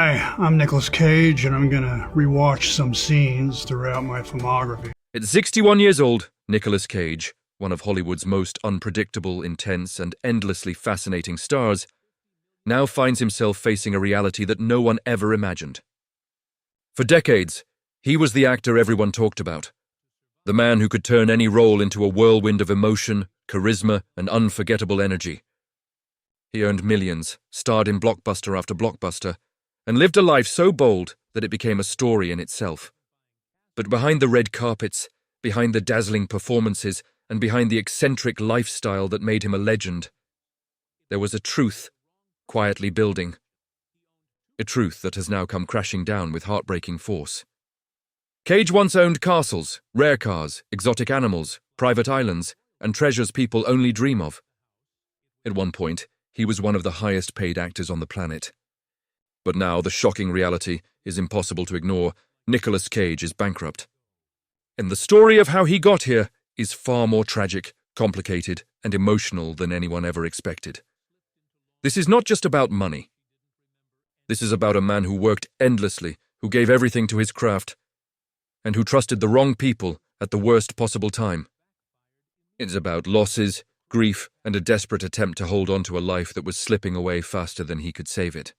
Hi, I'm Nicolas Cage, and I'm gonna rewatch some scenes throughout my filmography. At 61 years old, Nicolas Cage, one of Hollywood's most unpredictable, intense, and endlessly fascinating stars, now finds himself facing a reality that no one ever imagined. For decades, he was the actor everyone talked about, the man who could turn any role into a whirlwind of emotion, charisma, and unforgettable energy. He earned millions, starred in blockbuster after blockbuster, and lived a life so bold that it became a story in itself. But behind the red carpets, behind the dazzling performances, and behind the eccentric lifestyle that made him a legend, there was a truth quietly building. A truth that has now come crashing down with heartbreaking force. Cage once owned castles, rare cars, exotic animals, private islands, and treasures people only dream of. At one point, he was one of the highest paid actors on the planet. But now the shocking reality is impossible to ignore. Nicolas Cage is bankrupt. And the story of how he got here is far more tragic, complicated, and emotional than anyone ever expected. This is not just about money. This is about a man who worked endlessly, who gave everything to his craft, and who trusted the wrong people at the worst possible time. It's about losses, grief, and a desperate attempt to hold on to a life that was slipping away faster than he could save it.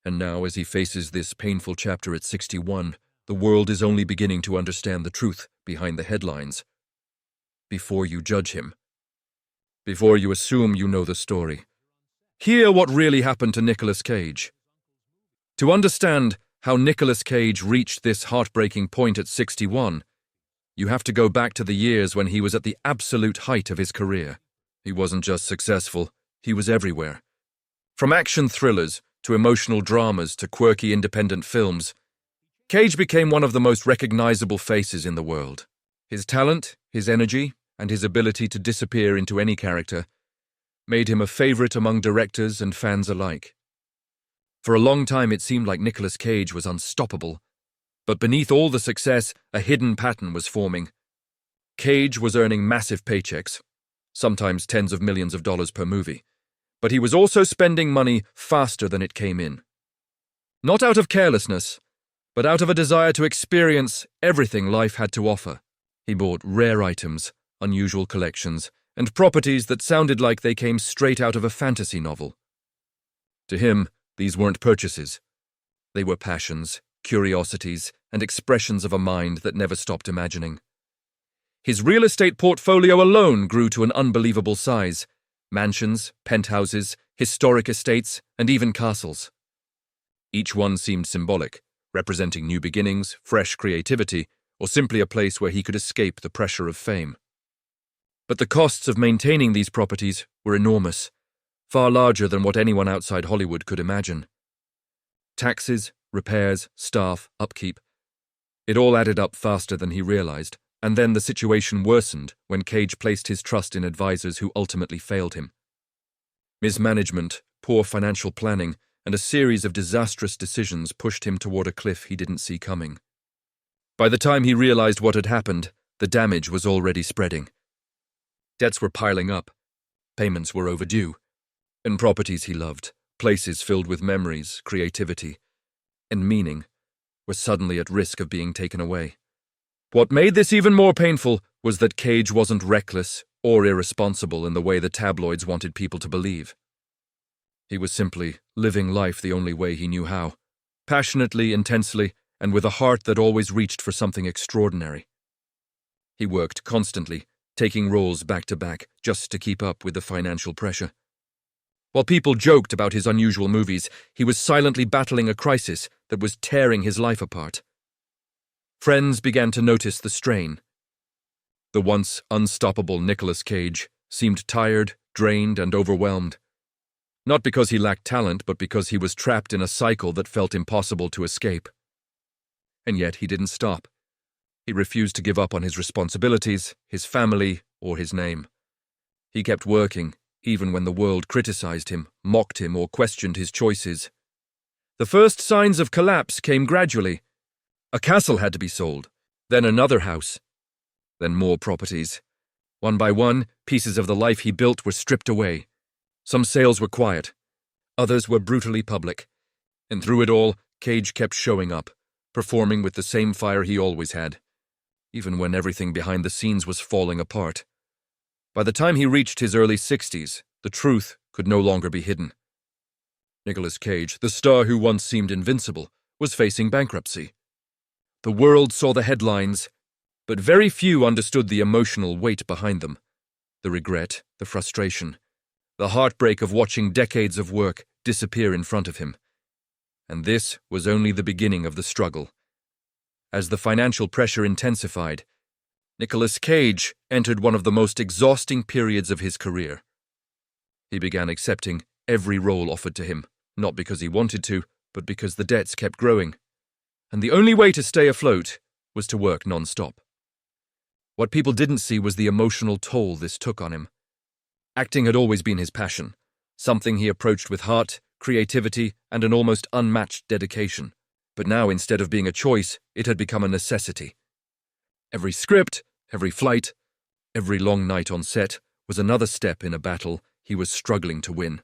And now, as he faces this painful chapter at 61, the world is only beginning to understand the truth behind the headlines. Before you judge him, before you assume you know the story, hear what really happened to Nicolas Cage. To understand how Nicolas Cage reached this heartbreaking point at 61, you have to go back to the years when he was at the absolute height of his career. He wasn't just successful, he was everywhere. From action thrillers to emotional dramas to quirky independent films, Cage became one of the most recognizable faces in the world. His talent, his energy, and his ability to disappear into any character made him a favorite among directors and fans alike. For a long time it seemed like Nicolas Cage was unstoppable, but beneath all the success, a hidden pattern was forming. Cage was earning massive paychecks, sometimes tens of millions of dollars per movie, but he was also spending money faster than it came in. Not out of carelessness, but out of a desire to experience everything life had to offer. He bought rare items, unusual collections, and properties that sounded like they came straight out of a fantasy novel. To him, these weren't purchases. They were passions, curiosities, and expressions of a mind that never stopped imagining. His real estate portfolio alone grew to an unbelievable size: mansions, penthouses, historic estates, and even castles. Each one seemed symbolic, representing new beginnings, fresh creativity, or simply a place where he could escape the pressure of fame. But the costs of maintaining these properties were enormous, far larger than what anyone outside Hollywood could imagine. Taxes, repairs, staff, upkeep. It all added up faster than he realized, and then the situation worsened when Cage placed his trust in advisors who ultimately failed him. Mismanagement, poor financial planning, and a series of disastrous decisions pushed him toward a cliff he didn't see coming. By the time he realized what had happened, the damage was already spreading. Debts were piling up, payments were overdue, and properties he loved, places filled with memories, creativity, and meaning, were suddenly at risk of being taken away. What made this even more painful was that Cage wasn't reckless or irresponsible in the way the tabloids wanted people to believe. He was simply living life the only way he knew how, passionately, intensely, and with a heart that always reached for something extraordinary. He worked constantly, taking roles back to back just to keep up with the financial pressure. While people joked about his unusual movies, he was silently battling a crisis that was tearing his life apart. Friends began to notice the strain. The once unstoppable Nicolas Cage seemed tired, drained, and overwhelmed. Not because he lacked talent, but because he was trapped in a cycle that felt impossible to escape. And yet he didn't stop. He refused to give up on his responsibilities, his family, or his name. He kept working, even when the world criticized him, mocked him, or questioned his choices. The first signs of collapse came gradually. A castle had to be sold, then another house, then more properties. One by one, pieces of the life he built were stripped away. Some sales were quiet, others were brutally public, And through it all, Cage kept showing up, performing with the same fire he always had, even when everything behind the scenes was falling apart. By the time he reached his early 60s, the truth could no longer be hidden. Nicolas Cage, the star who once seemed invincible, was facing bankruptcy. The world saw the headlines, but very few understood the emotional weight behind them. The regret, the frustration, the heartbreak of watching decades of work disappear in front of him. And this was only the beginning of the struggle. As the financial pressure intensified, Nicolas Cage entered one of the most exhausting periods of his career. He began accepting every role offered to him, not because he wanted to, but because the debts kept growing. And the only way to stay afloat was to work non-stop. What people didn't see was the emotional toll this took on him. Acting had always been his passion, something he approached with heart, creativity, and an almost unmatched dedication. But now, instead of being a choice, it had become a necessity. Every script, every flight, every long night on set was another step in a battle he was struggling to win.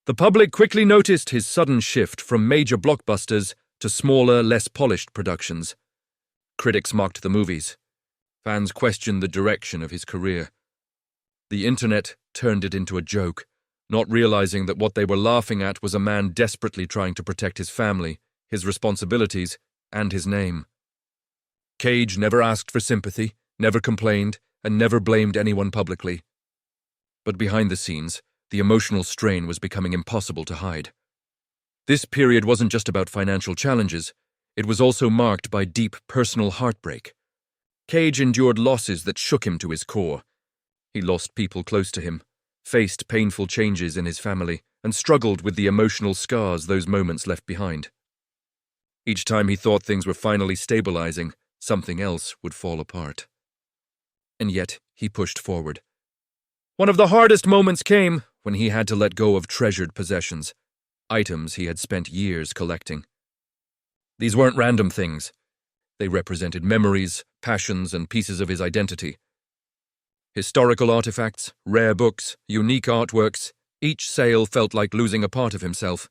The public quickly noticed his sudden shift from major blockbusters to smaller, less polished productions. Critics mocked the movies. Fans questioned the direction of his career. The internet turned it into a joke, not realizing that what they were laughing at was a man desperately trying to protect his family, his responsibilities, and his name. Cage never asked for sympathy, never complained, and never blamed anyone publicly. But behind the scenes, the emotional strain was becoming impossible to hide. This period wasn't just about financial challenges, it was also marked by deep personal heartbreak. Cage endured losses that shook him to his core. He lost people close to him, faced painful changes in his family, and struggled with the emotional scars those moments left behind. Each time he thought things were finally stabilizing, something else would fall apart. And yet, he pushed forward. One of the hardest moments came when he had to let go of treasured possessions, items he had spent years collecting. These weren't random things. They represented memories, passions, and pieces of his identity. Historical artifacts, rare books, unique artworks, each sale felt like losing a part of himself.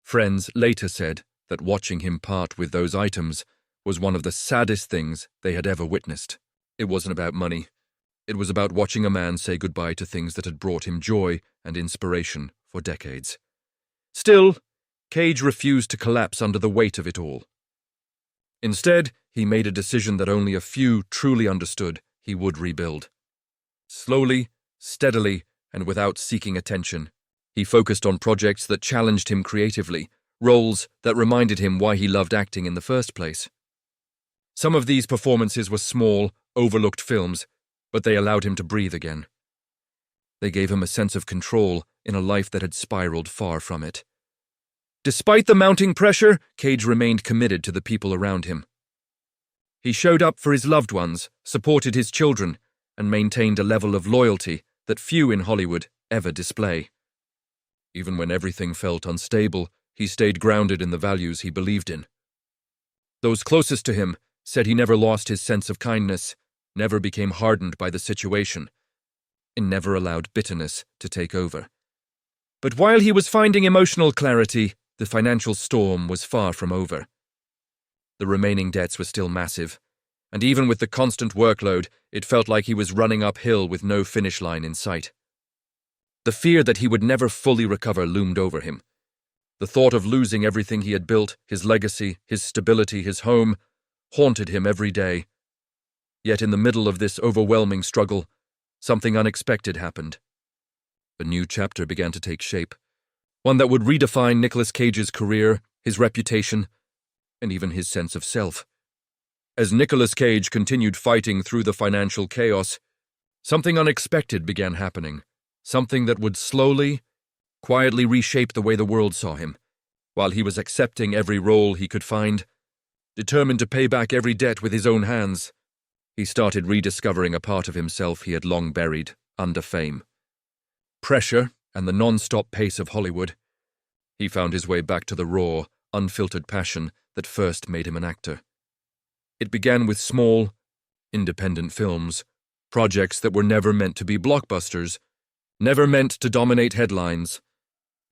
Friends later said that watching him part with those items was one of the saddest things they had ever witnessed. It wasn't about money. It was about watching a man say goodbye to things that had brought him joy and inspiration for decades. Still, Cage refused to collapse under the weight of it all. Instead, he made a decision that only a few truly understood he would rebuild. Slowly, steadily, and without seeking attention, he focused on projects that challenged him creatively, roles that reminded him why he loved acting in the first place. Some of these performances were small, overlooked films, but they allowed him to breathe again. They gave him a sense of control in a life that had spiraled far from it. Despite the mounting pressure, Cage remained committed to the people around him. He showed up for his loved ones, supported his children, and maintained a level of loyalty that few in Hollywood ever display. Even when everything felt unstable, he stayed grounded in the values he believed in. Those closest to him said he never lost his sense of kindness, never became hardened by the situation, and never allowed bitterness to take over. But while he was finding emotional clarity, the financial storm was far from over. The remaining debts were still massive, and even with the constant workload, it felt like he was running uphill with no finish line in sight. The fear that he would never fully recover loomed over him. The thought of losing everything he had built, his legacy, his stability, his home, haunted him every day. Yet in the middle of this overwhelming struggle, something unexpected happened. A new chapter began to take shape, one that would redefine Nicolas Cage's career, his reputation, and even his sense of self. As Nicolas Cage continued fighting through the financial chaos, something unexpected began happening, something that would slowly, quietly reshape the way the world saw him. While he was accepting every role he could find, determined to pay back every debt with his own hands, he started rediscovering a part of himself he had long buried under fame. Pressure and the non-stop pace of Hollywood, he found his way back to the raw, unfiltered passion that first made him an actor. It began with small, independent films, projects that were never meant to be blockbusters, never meant to dominate headlines,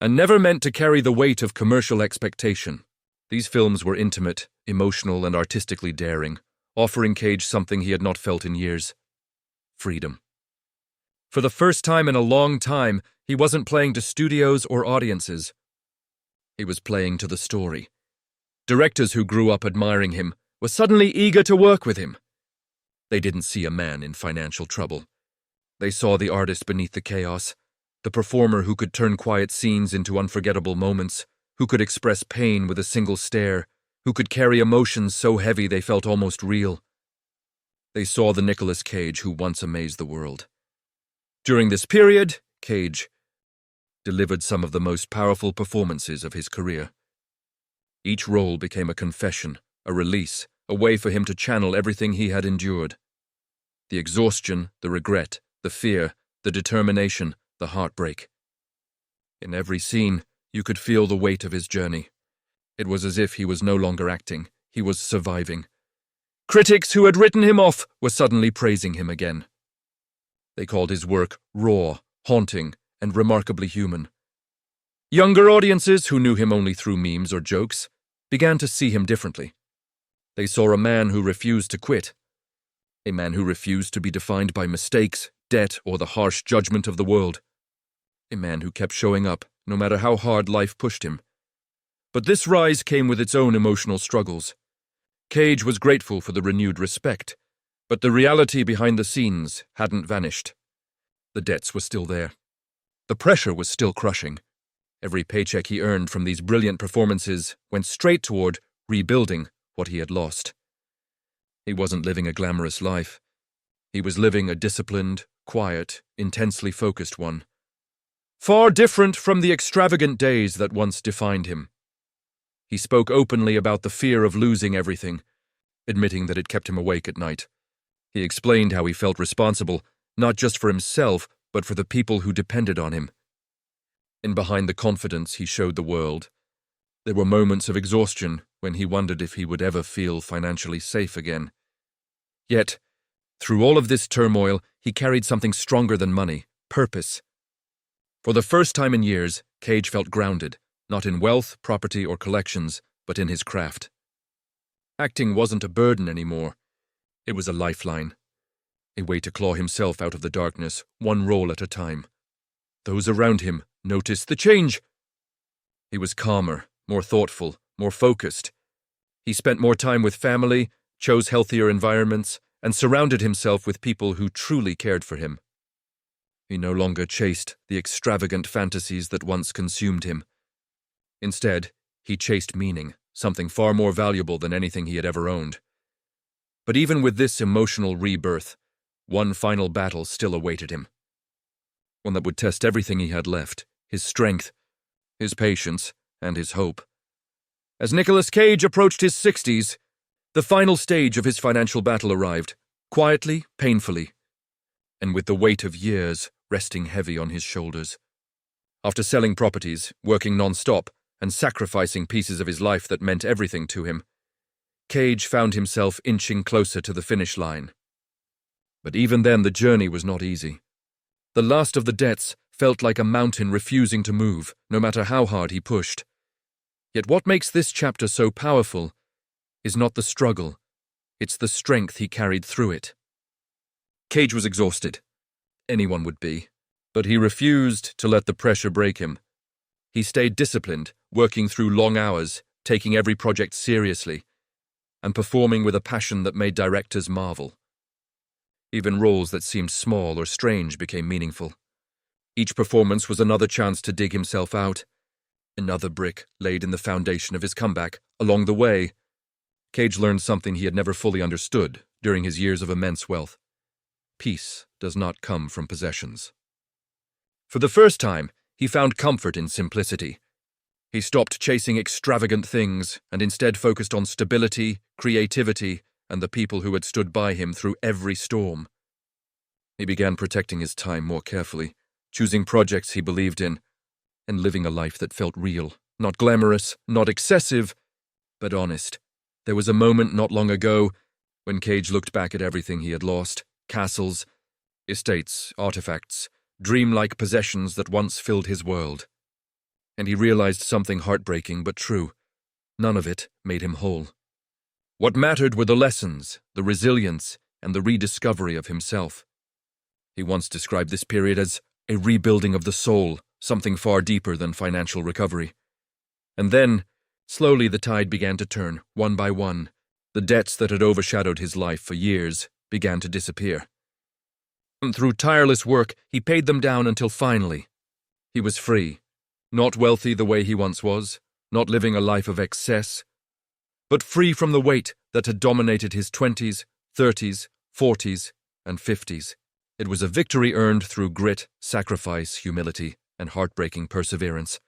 and never meant to carry the weight of commercial expectation. These films were intimate, emotional, and artistically daring, offering Cage something he had not felt in years: freedom. For the first time in a long time, he wasn't playing to studios or audiences. He was playing to the story. Directors who grew up admiring him were suddenly eager to work with him. They didn't see a man in financial trouble. They saw the artist beneath the chaos, the performer who could turn quiet scenes into unforgettable moments, who could express pain with a single stare, who could carry emotions so heavy they felt almost real. They saw the Nicolas Cage who once amazed the world. During this period, Cage delivered some of the most powerful performances of his career. Each role became a confession, a release, a way for him to channel everything he had endured. The exhaustion, the regret, the fear, the determination, the heartbreak. In every scene, you could feel the weight of his journey. It was as if he was no longer acting, he was surviving. Critics who had written him off were suddenly praising him again. They called his work raw, haunting, and remarkably human. Younger audiences, who knew him only through memes or jokes, began to see him differently. They saw a man who refused to quit, a man who refused to be defined by mistakes, debt, or the harsh judgment of the world, a man who kept showing up, no matter how hard life pushed him. But this rise came with its own emotional struggles. Cage was grateful for the renewed respect, but the reality behind the scenes hadn't vanished. The debts were still there. The pressure was still crushing. Every paycheck he earned from these brilliant performances went straight toward rebuilding what he had lost. He wasn't living a glamorous life. He was living a disciplined, quiet, intensely focused one. Far different from the extravagant days that once defined him. He spoke openly about the fear of losing everything, admitting that it kept him awake at night. He explained how he felt responsible, not just for himself, but for the people who depended on him. And behind the confidence he showed the world, there were moments of exhaustion when he wondered if he would ever feel financially safe again. Yet, through all of this turmoil, he carried something stronger than money: purpose. For the first time in years, Cage felt grounded, not in wealth, property, or collections, but in his craft. Acting wasn't a burden anymore. It was a lifeline, a way to claw himself out of the darkness, one role at a time. Those around him noticed the change. He was calmer, more thoughtful, more focused. He spent more time with family, chose healthier environments, and surrounded himself with people who truly cared for him. He no longer chased the extravagant fantasies that once consumed him. Instead, he chased meaning, something far more valuable than anything he had ever owned. But even with this emotional rebirth, one final battle still awaited him. One that would test everything he had left: his strength, his patience, and his hope. As Nicolas Cage approached his 60s, the final stage of his financial battle arrived, quietly, painfully, and with the weight of years resting heavy on his shoulders. After selling properties, working non-stop, and sacrificing pieces of his life that meant everything to him, Cage found himself inching closer to the finish line. But even then, the journey was not easy. The last of the debts felt like a mountain refusing to move, no matter how hard he pushed. Yet what makes this chapter so powerful is not the struggle, it's the strength he carried through it. Cage was exhausted. Anyone would be. But he refused to let the pressure break him. He stayed disciplined, working through long hours, taking every project seriously, and performing with a passion that made directors marvel. Even roles that seemed small or strange became meaningful. Each performance was another chance to dig himself out, another brick laid in the foundation of his comeback. Along the way, Cage learned something he had never fully understood during his years of immense wealth. Peace does not come from possessions. For the first time, he found comfort in simplicity. He stopped chasing extravagant things and instead focused on stability, creativity, and the people who had stood by him through every storm. He began protecting his time more carefully, choosing projects he believed in, and living a life that felt real, not glamorous, not excessive, but honest. There was a moment not long ago when Cage looked back at everything he had lost: castles, estates, artifacts, dreamlike possessions that once filled his world. and he realized something heartbreaking but true. None of it made him whole. What mattered were the lessons, the resilience, and the rediscovery of himself. He once described this period as a rebuilding of the soul, something far deeper than financial recovery. And then, slowly the tide began to turn, one by one. The debts that had overshadowed his life for years began to disappear. And through tireless work, he paid them down until finally, he was free. Not wealthy the way he once was, not living a life of excess, but free from the weight that had dominated his 20s, 30s, 40s, and 50s. It was a victory earned through grit, sacrifice, humility, and heartbreaking perseverance.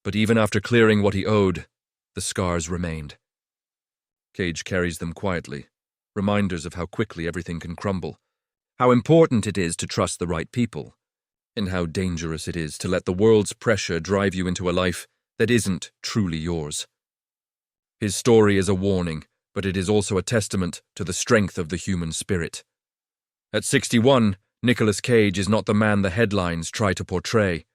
But even after clearing what he owed, the scars remained. Cage carries them quietly, reminders of how quickly everything can crumble, how important it is to trust the right people, and how dangerous it is to let the world's pressure drive you into a life that isn't truly yours. His story is a warning, but it is also a testament to the strength of the human spirit. At 61, Nicolas Cage is not the man the headlines try to portray.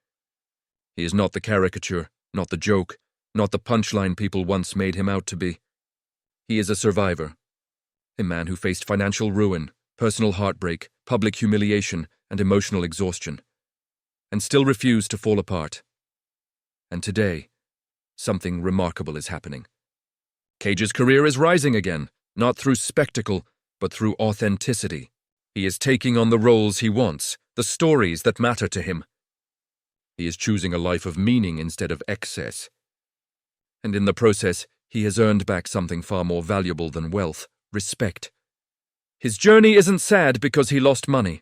He is not the caricature, not the joke, not the punchline people once made him out to be. He is a survivor, a man who faced financial ruin, personal heartbreak, public humiliation, and emotional exhaustion, and still refused to fall apart. And today, something remarkable is happening. Cage's career is rising again, not through spectacle, but through authenticity. He is taking on the roles he wants, the stories that matter to him. He is choosing a life of meaning instead of excess. And in the process, he has earned back something far more valuable than wealth, respect. His journey isn't sad because he lost money.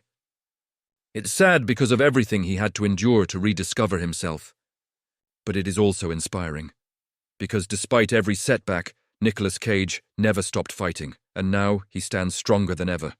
It's sad because of everything he had to endure to rediscover himself. But it is also inspiring, because despite every setback, Nicolas Cage never stopped fighting, and now he stands stronger than ever.